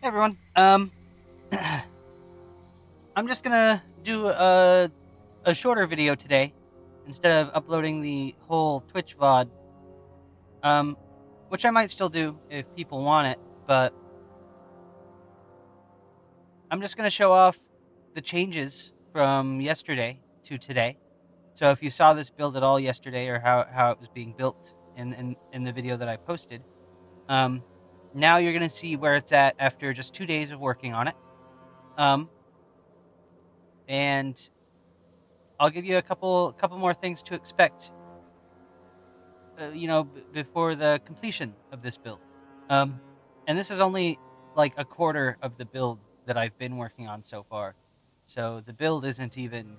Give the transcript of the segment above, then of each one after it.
Hey everyone. I'm just gonna do a shorter video today instead of uploading the whole Twitch VOD. Which I might still do if people want it, but I'm just gonna show off the changes from yesterday to today. So if you saw this build at all yesterday or how it was being built in the video that I posted, um, now you're gonna see where it's at after just 2 days of working on it. And I'll give you a couple more things to expect, before the completion of this build. Um, and this is only like a quarter of the build that I've been working on so far. So the build isn't even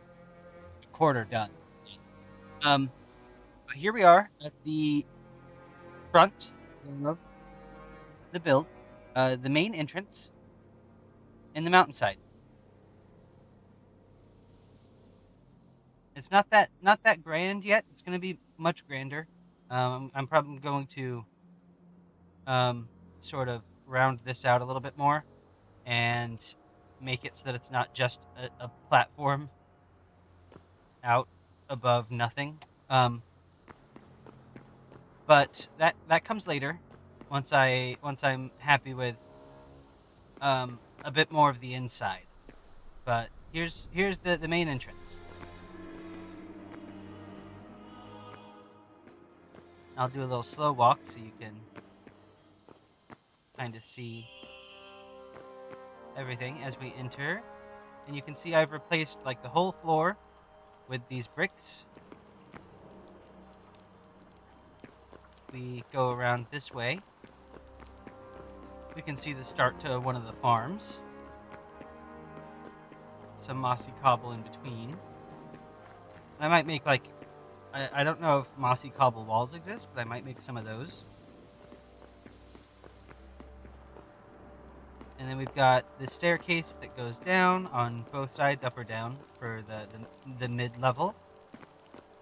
a quarter done. Um, but here we are at the front of the build, the main entrance in the mountainside. It's not that grand yet. It's going to be much grander. I'm probably going to um, sort of round this out a little bit more and make it so that it's not just a platform out above nothing. But that comes later once I'm happy with a bit more of the inside. But here's the main entrance. I'll do a little slow walk so you can kind of see everything as we enter. And you can see I've replaced like the whole floor with these bricks. We go around this way. We can see the start to one of the farms. Some mossy cobble in between. I might make like, I don't know if mossy cobble walls exist, but I might make some of those. And then we've got the staircase that goes down on both sides, up or down, for the mid-level.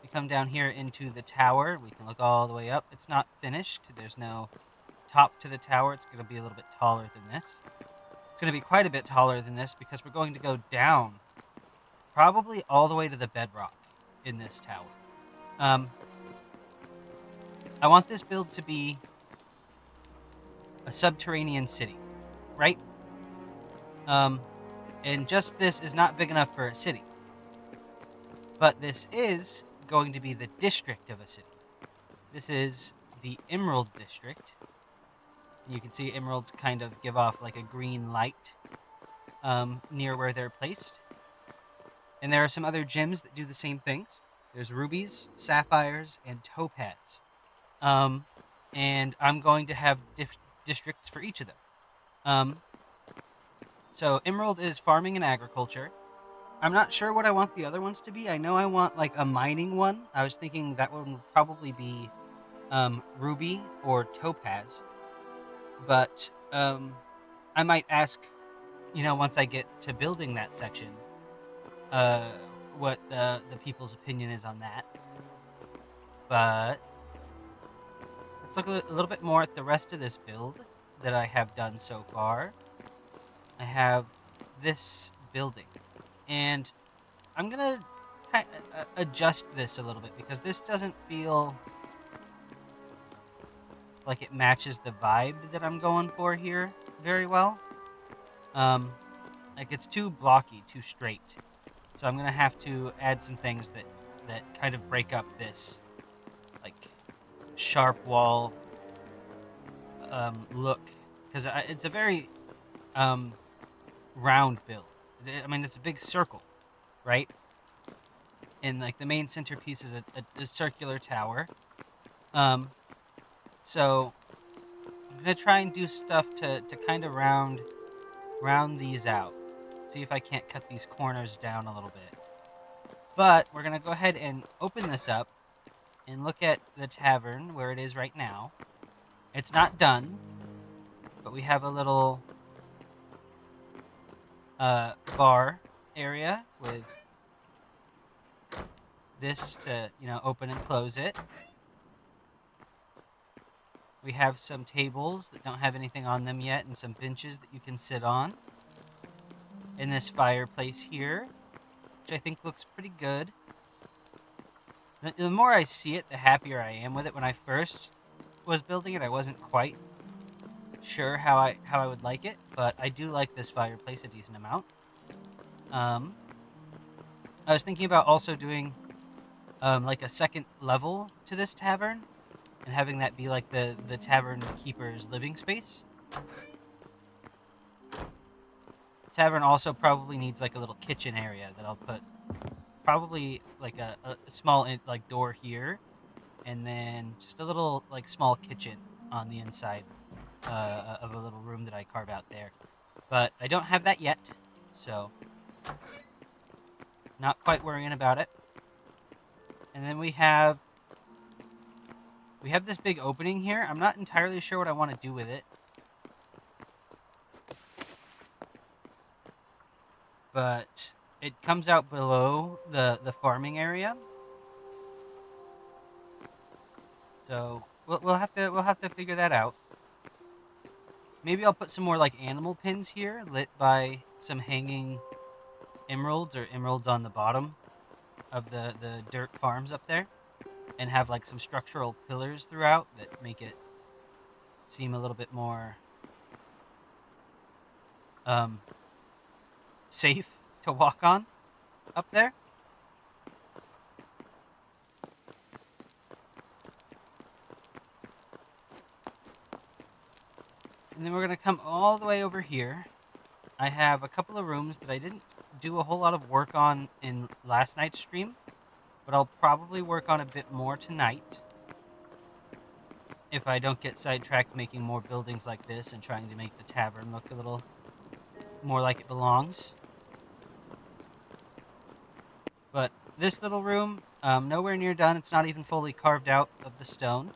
We come down here into the tower. We can look all the way up. It's not finished. There's no top to the tower. It's going to be a little bit taller than this. It's going to be quite a bit taller than this because we're going to go down probably all the way to the bedrock in this tower. I want this build to be a subterranean city, right? And just this is not big enough for a city. But this is going to be the district of a city. This is the Emerald District. You can see emeralds kind of give off like a green light near where they're placed. And there are some other gems that do the same things. There's rubies, sapphires, and topaz. And I'm going to have districts for each of them. So Emerald is farming and agriculture. I'm not sure what I want the other ones to be. I know I want like a mining one. I was thinking that one would probably be ruby or topaz. But I might ask, once I get to building that section, what the people's opinion is on that. But let's look a little bit more at the rest of this build that I have done so far. I have this building, and I'm gonna kind of adjust this a little bit because this doesn't feel like it matches the vibe that I'm going for here very well. Like it's too blocky, too straight. So I'm gonna have to add some things that kind of break up this like sharp wall look, because it's a very round build. I mean, it's a big circle, right? And like the main centerpiece is a circular tower. So I'm gonna try and do stuff to kind of round these out. See if I can't cut these corners down a little bit. But we're gonna go ahead and open this up and look at the tavern where it is right now. It's not done, but we have a little bar area with this to open and close it. We have some tables that don't have anything on them yet, and some benches that you can sit on. In this fireplace here, which I think looks pretty good. The more I see it, the happier I am with it. When I first was building it, I wasn't quite sure how I would like it, but I do like this fireplace a decent amount. I was thinking about also doing like a second level to this tavern and having that be like the tavern keeper's living space. The tavern also probably needs like a little kitchen area that I'll put probably like a small like door here, and then just a little like small kitchen on the inside of a little room that I carve out there. But I don't have that yet, so not quite worrying about it. And then we have this big opening here. I'm not entirely sure what I want to do with it. But it comes out below the farming area. So we'll have to figure that out. Maybe I'll put some more like animal pins here, lit by some hanging emeralds or emeralds on the bottom of the dirt farms up there, and have like some structural pillars throughout that make it seem a little bit more um, safe to walk on up there. And then we're gonna come all the way over here. I have a couple of rooms that I didn't do a whole lot of work on in last night's stream, but I'll probably work on a bit more tonight if I don't get sidetracked making more buildings like this and trying to make the tavern look a little more like it belongs. But this little room, nowhere near done. It's not even fully carved out of the stone.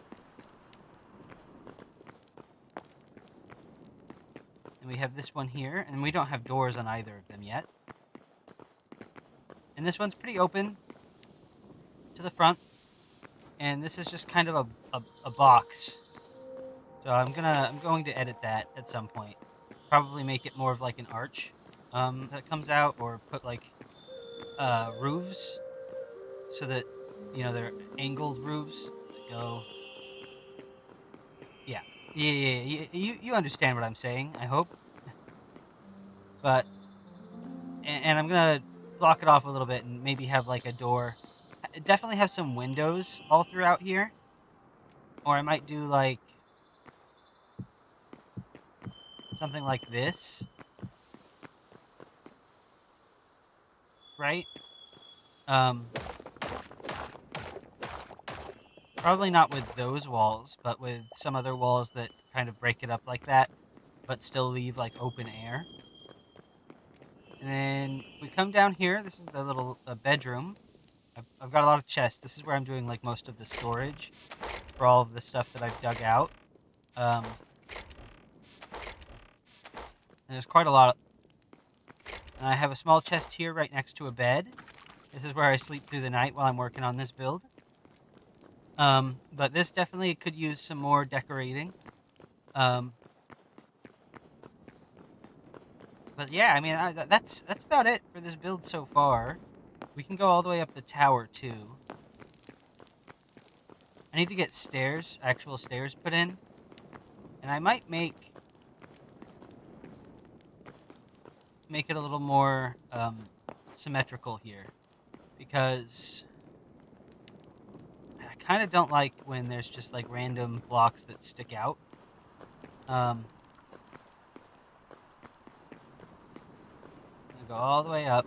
And we have this one here, and we don't have doors on either of them yet. And this one's pretty open to the front. And this is just kind of a box. So I'm going to edit that at some point. Probably make it more of like an arch that comes out, or put like roofs so that they're angled roofs that go. Yeah. You understand what I'm saying, I hope. But and I'm gonna block it off a little bit and maybe have like a door. Definitely have some windows all throughout here, or I might do like something like this, right? Um, Probably not with those walls, but with some other walls that kind of break it up like that, but still leave like open air. And then we come down here. This is the little bedroom. I've got a lot of chests. This is where I'm doing like most of the storage for all of the stuff that I've dug out. And there's quite a lot. And I have a small chest here right next to a bed. This is where I sleep through the night while I'm working on this build. But this definitely could use some more decorating. But yeah, I mean, that's about it for this build so far. We can go all the way up the tower too. I need to get stairs, actual stairs put in. And I might make it a little more symmetrical here, because I kind of don't like when there's just like random blocks that stick out. I'm gonna go all the way up.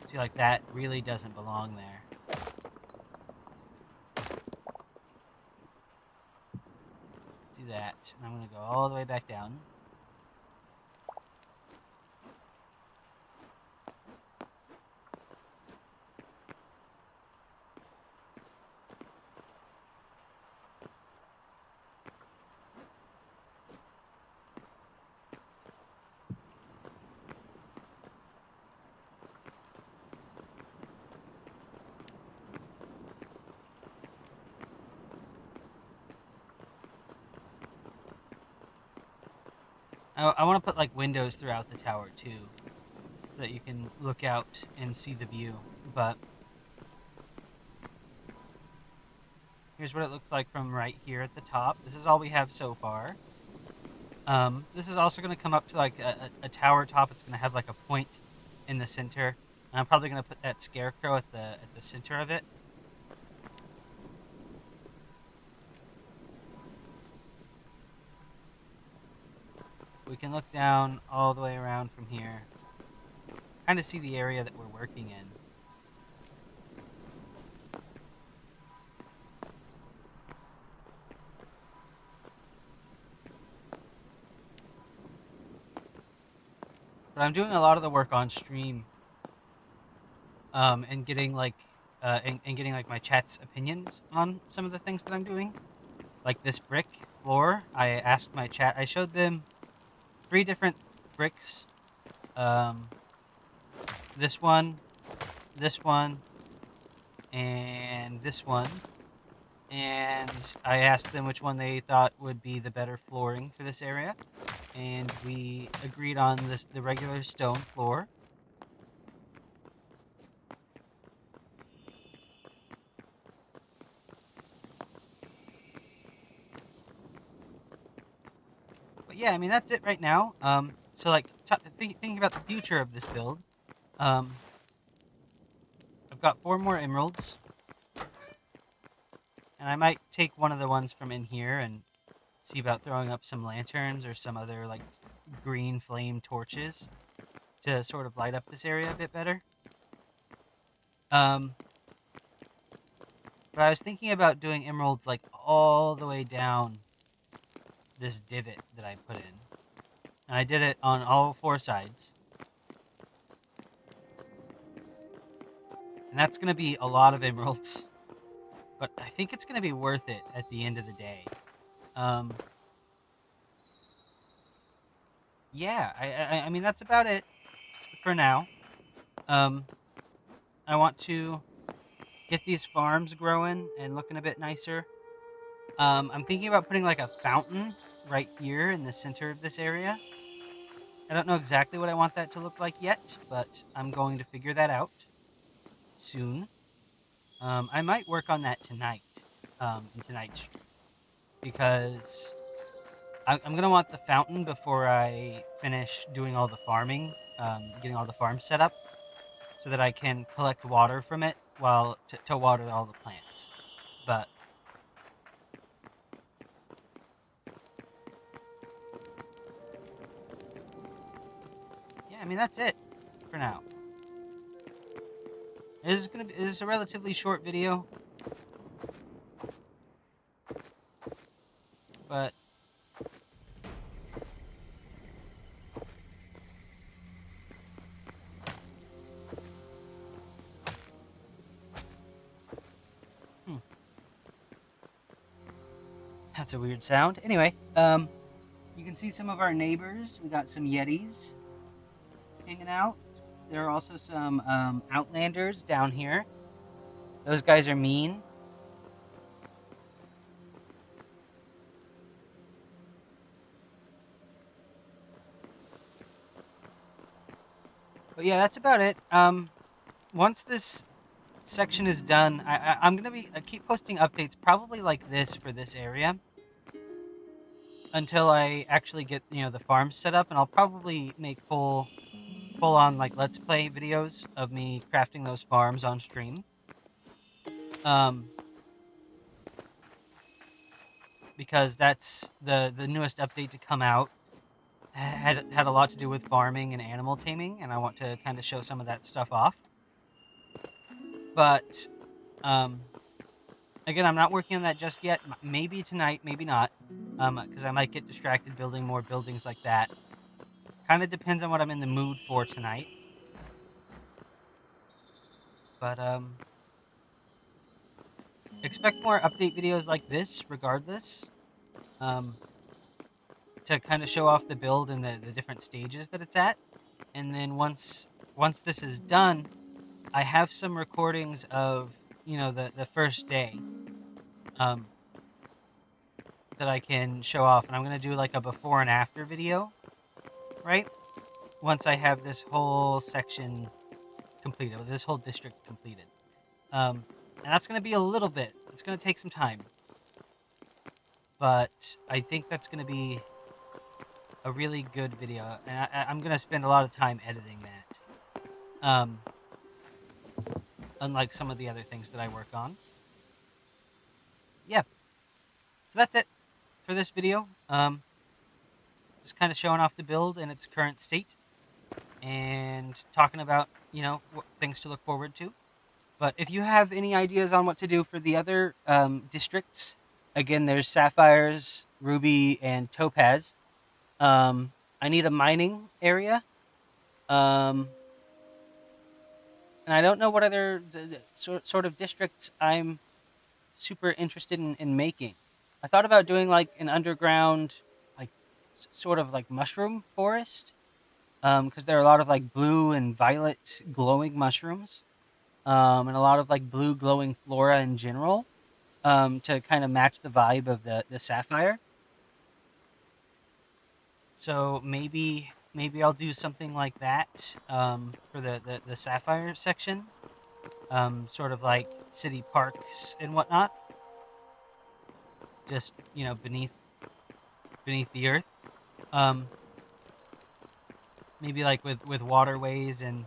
See, like that really doesn't belong there. Do that, and I'm gonna go all the way back down. I want to put like windows throughout the tower too, so that you can look out and see the view. But here's what it looks like from right here at the top. This is all we have so far. This is also going to come up to like a tower top. It's going to have like a point in the center. And I'm probably going to put that scarecrow at the center of it. We can look down all the way around from here. Kind of see the area that we're working in. But I'm doing a lot of the work on stream, and getting like and getting like my chat's opinions on some of the things that I'm doing. Like this brick floor, I asked my chat. I showed them 3 different bricks. Um, this one, and this one. And I asked them which one they thought would be the better flooring for this area, and we agreed on the regular stone floor. But yeah, I mean that's it right now. So like thinking about the future of this build, um, I've got 4 more emeralds, and I might take one of the ones from in here and see about throwing up some lanterns or some other like green flame torches to sort of light up this area a bit better. Um, but I was thinking about doing emeralds like all the way down this divot that I put in. And I did it on all 4 sides. And that's going to be a lot of emeralds. But I think it's going to be worth it at the end of the day. Yeah, I mean, that's about it for now. Um, I want to get these farms growing and looking a bit nicer. I'm thinking about putting like a fountain right here in the center of this area. I don't know exactly what I want that to look like yet, but I'm going to figure that out soon. I might work on that tonight, in tonight's stream, because I'm gonna want the fountain before I finish doing all the farming, getting all the farms set up, so that I can collect water from it while to water all the plants. But yeah, I mean that's it for now. This is a relatively short video, but hmm, that's a weird sound. Anyway, you can see some of our neighbors. We got some Yetis hanging out. There are also some Outlanders down here. Those guys are mean. But yeah, that's about it. Once this section is done, I'm gonna be keep posting updates, probably like this for this area, until I actually get the farm set up, and I'll probably make full on like let's play videos of me crafting those farms on stream. Um, because that's the newest update to come out. Had a lot to do with farming and animal taming, and I want to kind of show some of that stuff off. But um, again, I'm not working on that just yet. Maybe tonight, maybe not, because I might get distracted building more buildings like that. Kind of depends on what I'm in the mood for tonight. But expect more update videos like this, regardless. Um, to kind of show off the build and the different stages that it's at. And then once this is done, I have some recordings of the first day, um, that I can show off, and I'm gonna do like a before and after video right? Once I have this whole section completed, this whole district completed. And that's going to be a little bit. It's going to take some time, but I think that's going to be a really good video, and I'm going to spend a lot of time editing that. Unlike some of the other things that I work on. Yeah, so that's it for this video. Just kind of showing off the build in its current state and talking about, things to look forward to. But if you have any ideas on what to do for the other districts, again, there's Sapphires, Ruby, and Topaz. I need a mining area. Um, and I don't know what other sort of districts I'm super interested in making. I thought about doing like an underground, like sort of like mushroom forest, because there are a lot of like blue and violet glowing mushrooms, and a lot of like blue glowing flora in general, to kind of match the vibe of the sapphire. So maybe I'll do something like that, for the sapphire section, sort of like city parks and whatnot, just beneath the earth. Um, Maybe like with waterways and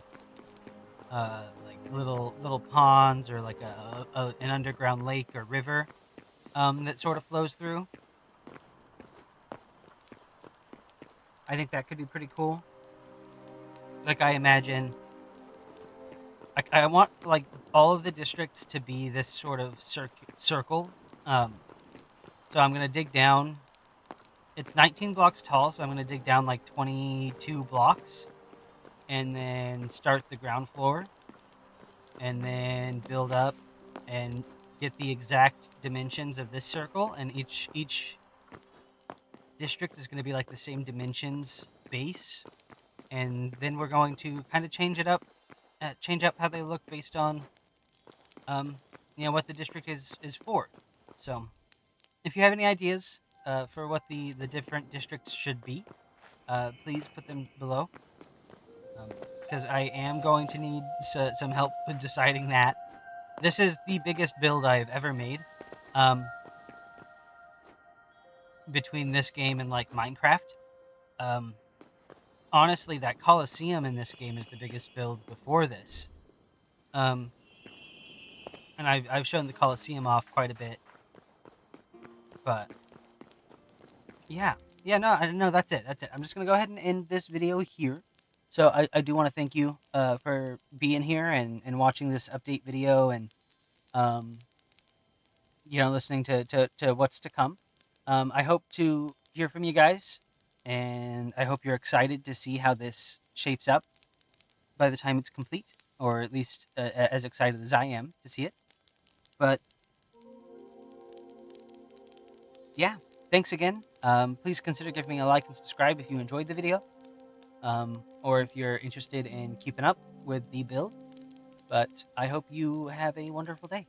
like little ponds, or like an underground lake or river, that sort of flows through. I think that could be pretty cool. Like I imagine, like I want like all of the districts to be this sort of circle. So I'm gonna dig down. It's 19 blocks tall, so I'm gonna dig down like 22 blocks, and then start the ground floor, and then build up and get the exact dimensions of this circle, and each district is going to be like the same dimensions base, and then we're going to kind of change up how they look based on um what the district is for. So if you have any ideas for what the different districts should be, please put them below, because I am going to need some help with deciding that. This is the biggest build I've ever made. Um, Between this game and like Minecraft. Um, Honestly, that Coliseum in this game is the biggest build before this. Um, and I've shown the Coliseum off quite a bit, but yeah, yeah, no, I no, that's it, that's it. I'm just gonna go ahead and end this video here. So I do want to thank you for being here and watching this update video, and um, listening to what's to come. I hope to hear from you guys, and I hope you're excited to see how this shapes up by the time it's complete, or at least as excited as I am to see it. But yeah, thanks again. Please consider giving me a like and subscribe if you enjoyed the video, or if you're interested in keeping up with the build. But I hope you have a wonderful day.